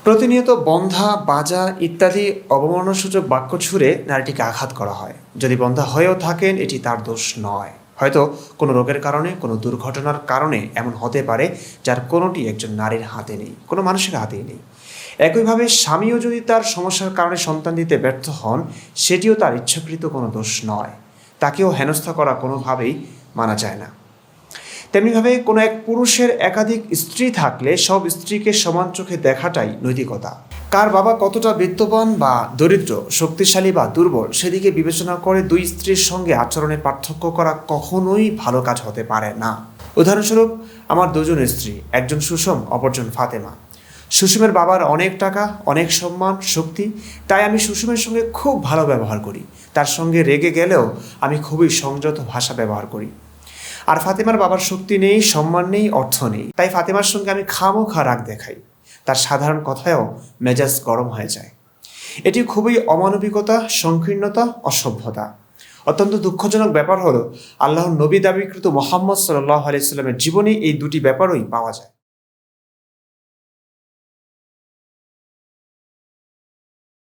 প্রতিনিয়ত বন্ধ্যা, বাজা ইত্যাদি অবমাননাসূচক বাক্য ছুড়ে নারীটিকে আঘাত করা হয়। যদি বন্ধ্যা হয়েও থাকেন, এটি তার দোষ নয়। হয়তো কোনো রোগের কারণে, কোনো দুর্ঘটনার কারণে এমন হতে পারে, যার কোনোটি একজন নারীর হাতে নেই, কোনো মানুষের হাতেই নেই। একইভাবে স্বামীও যদি তার সমস্যার কারণে সন্তান দিতে ব্যর্থ হন, সেটিও তার ইচ্ছাকৃত কোনো দোষ নয়। তাকেও হেনস্থা করা কোনোভাবেই মানা যায় না। তেমনিভাবে কোনো এক পুরুষের একাধিক স্ত্রী থাকলে সব স্ত্রীকে সমান চোখে দেখাটাই নৈতিকতা। কার বাবা কতটা বিত্তবান বা দরিদ্র, শক্তিশালী বা দুর্বল, সেদিকে বিবেচনা করে দুই স্ত্রীর সঙ্গে আচরণে পার্থক্য করা কখনোই ভালো কাজ হতে পারে না। উদাহরণস্বরূপ, আমার দুজন স্ত্রী, একজন সুষম, অপরজন ফাতেমা। সুষমের বাবার অনেক টাকা, অনেক সম্মান, শক্তি, তাই আমি সুষমের সঙ্গে খুব ভালো ব্যবহার করি। তার সঙ্গে রেগে গেলেও আমি খুবই সংযত ভাষা ব্যবহার করি। আর ফাতেমার বাবার শক্তি নেই, সম্মান নেই, অর্থ নেই, তাই ফাতেমার সঙ্গে আমি খামোখা রাগ দেখাই। তার সাধারণ কথায়ও মেজাজ গরম হয়ে যায়। এটি খুবই অমানবিকতা, সংকীর্ণতা, অসভ্যতা। অত্যন্ত দুঃখজনক ব্যাপার হলো, আল্লাহর নবী দাবিকৃত মুহাম্মদ সাল্লাল্লাহু আলাইহি ওয়াসাল্লামের জীবনে এই দুটি ব্যাপারই পাওয়া যায়।